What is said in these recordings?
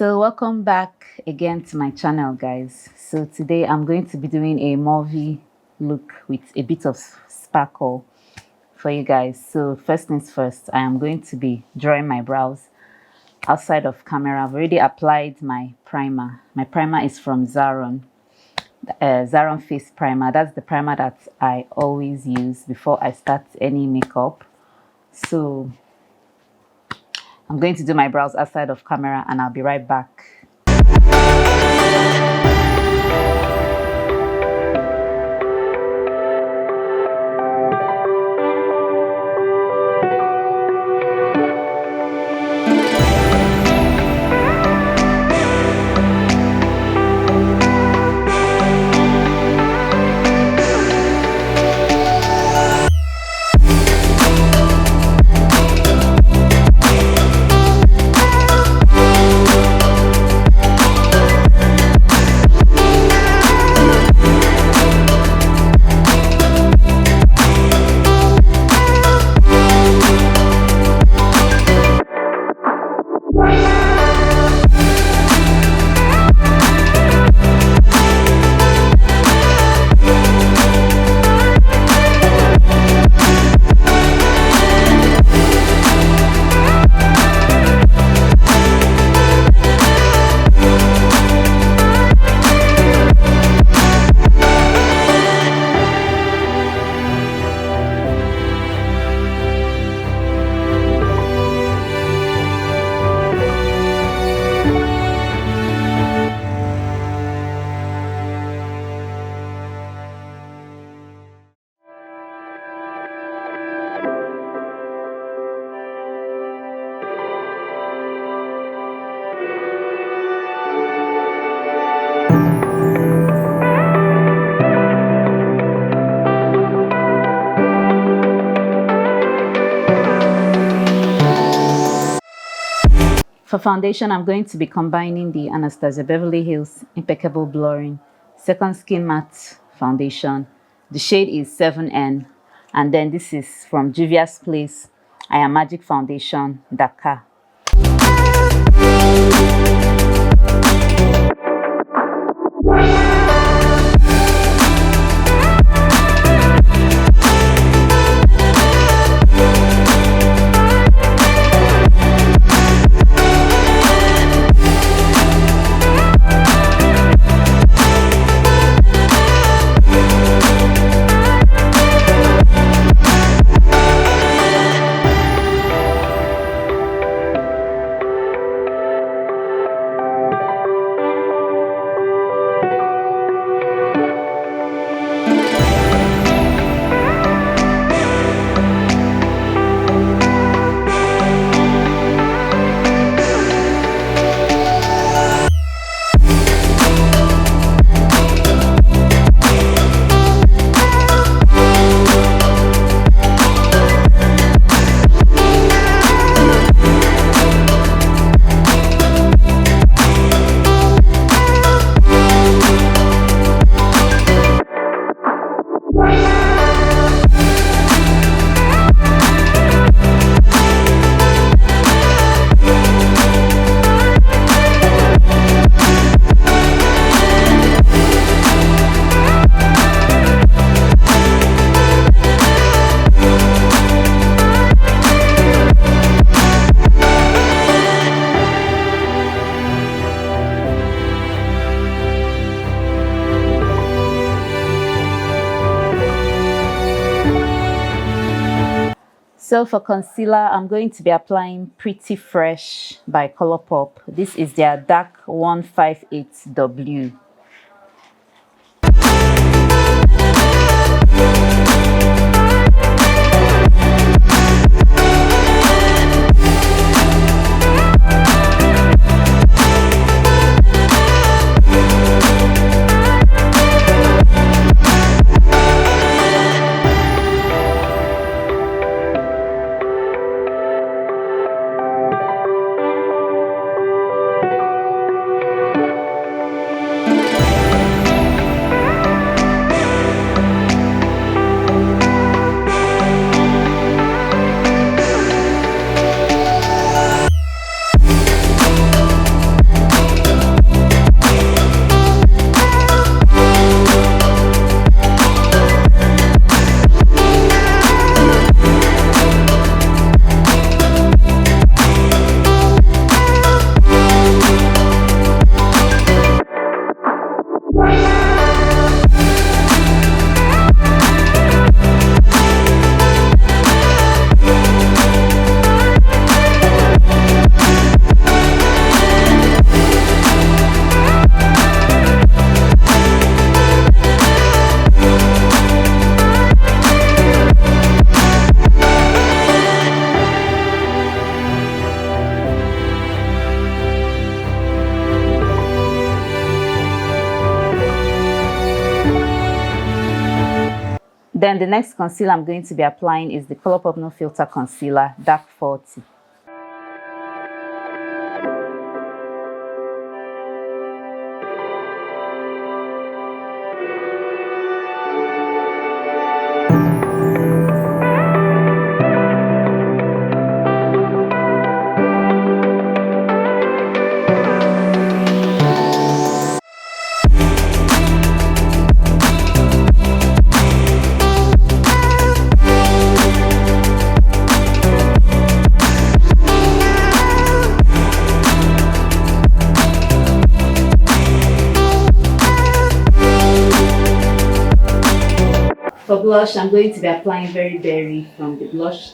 So welcome back again to my channel, guys. So today I'm going to be doing a mauve look with a bit of sparkle for you guys. So first things first, I am going to be drawing my brows outside of camera. I've already applied my primer. My primer is from Serum face primer. That's the primer that I always use before I start any makeup. So I'm going to do my brows outside of camera and I'll be right back. For foundation, I'm going to be combining the Anastasia Beverly Hills Impeccable Blurring Second Skin Matte Foundation. The shade is 7N. And then this is from Juvia's Place I Am Magic Foundation, Dakar. So for concealer, I'm going to be applying Pretty Fresh by Colourpop. This is their Dark 158W. Then the next concealer I'm going to be applying is the Colourpop No Filter Concealer Dark 40. For blush, I'm going to be applying Very Berry from the Blush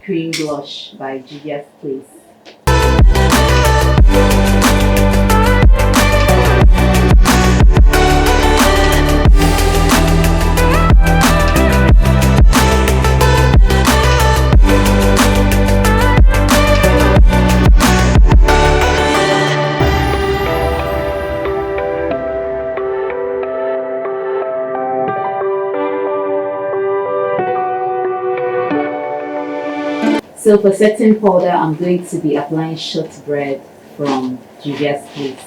Cream Blush by Juvias Place. So for setting powder, I'm going to be applying Shortbread from Juvia's Place.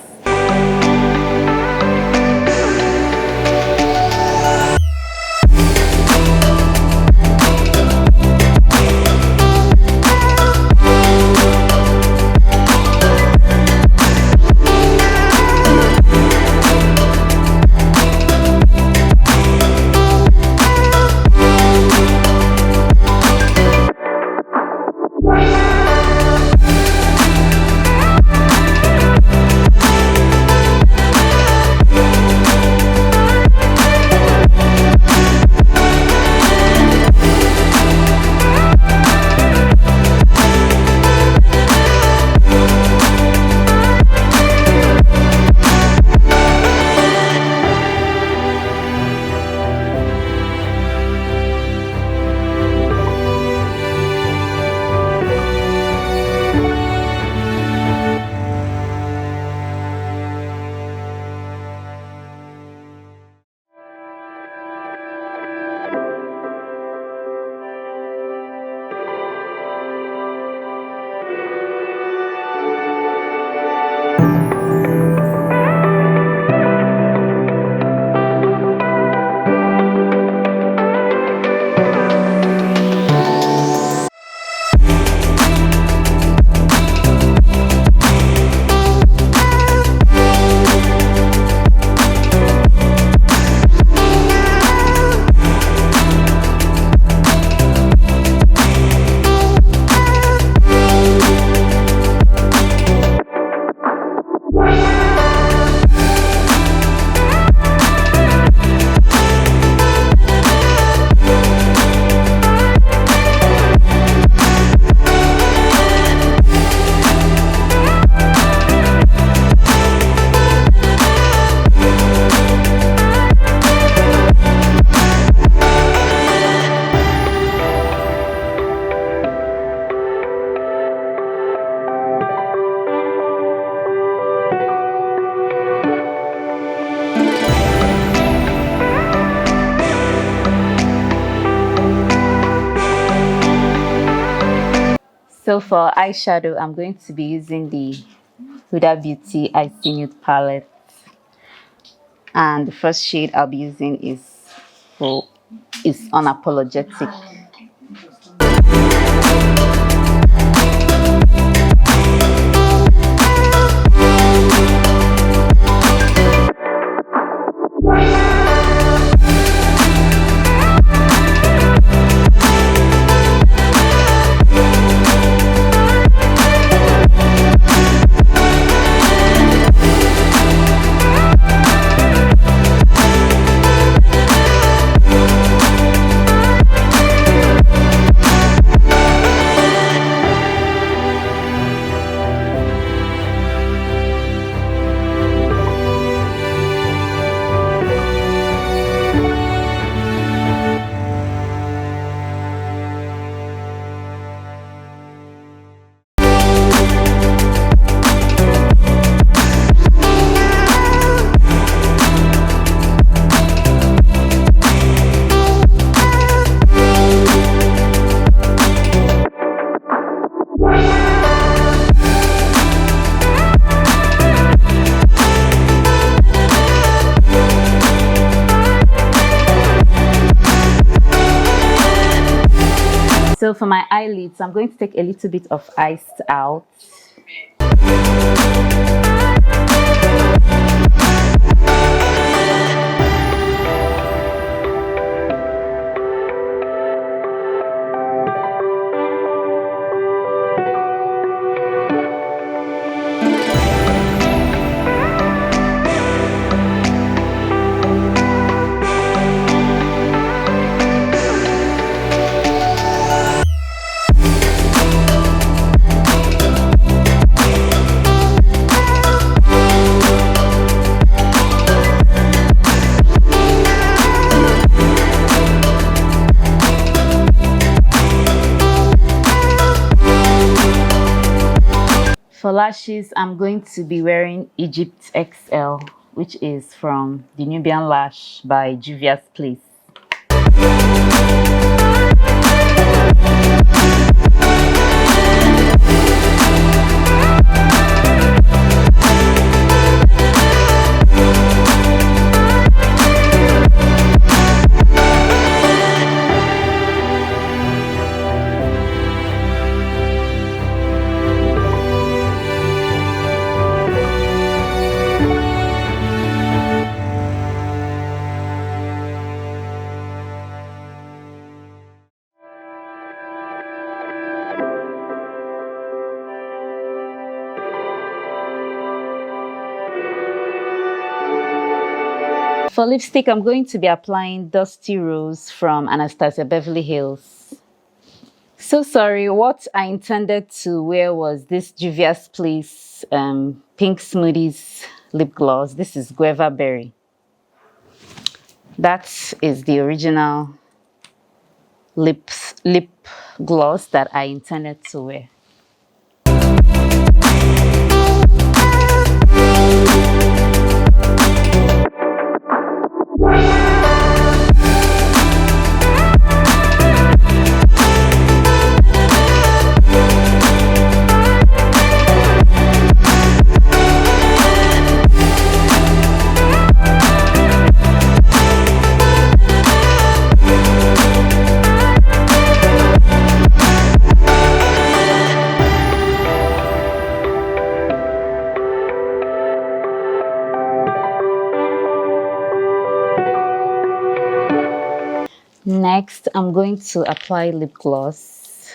So for eyeshadow, I'm going to be using the Huda Beauty Icy Nude palette, and the first shade I'll be using is Unapologetic. So for my eyelids, I'm going to take a little bit of ice out. For lashes, I'm going to be wearing Egypt XL, which is from the Nubian Lash by Juvias Place. For lipstick, I'm going to be applying Dusty Rose from Anastasia Beverly Hills. So sorry, what I intended to wear was this Juvia's Place Pink Smoothies lip gloss. This is Guava Berry. That is the original lip gloss that I intended to wear. Next, I'm going to apply lip gloss.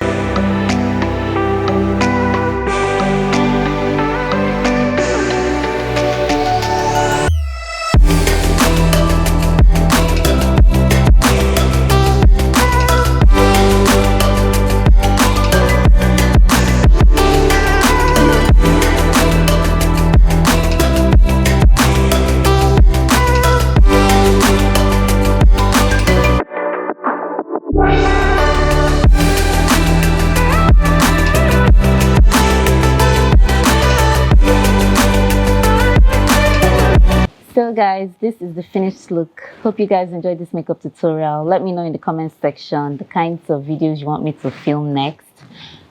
So guys, this is the finished look. Hope you guys enjoyed this makeup tutorial. Let me know in the comment section the kinds of videos you want me to film next.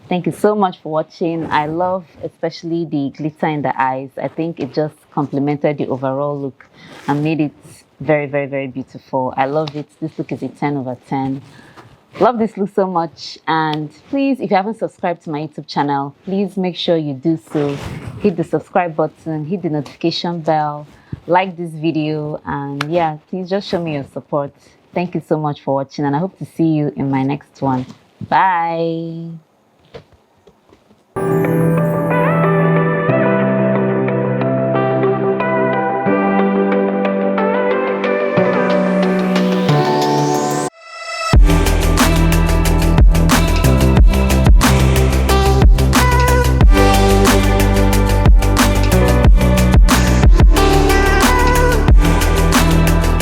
Thank you so much for watching. I love especially the glitter in the eyes. I think it just complemented the overall look and made it very, very, very beautiful. I love it. This look is a 10 over 10. Love this look so much. And please, if you haven't subscribed to my YouTube channel, please make sure you do so. Hit the subscribe button, hit the notification bell, like this video, and yeah, please just show me your support. Thank you so much for watching, and I hope to see you in my next one. Bye.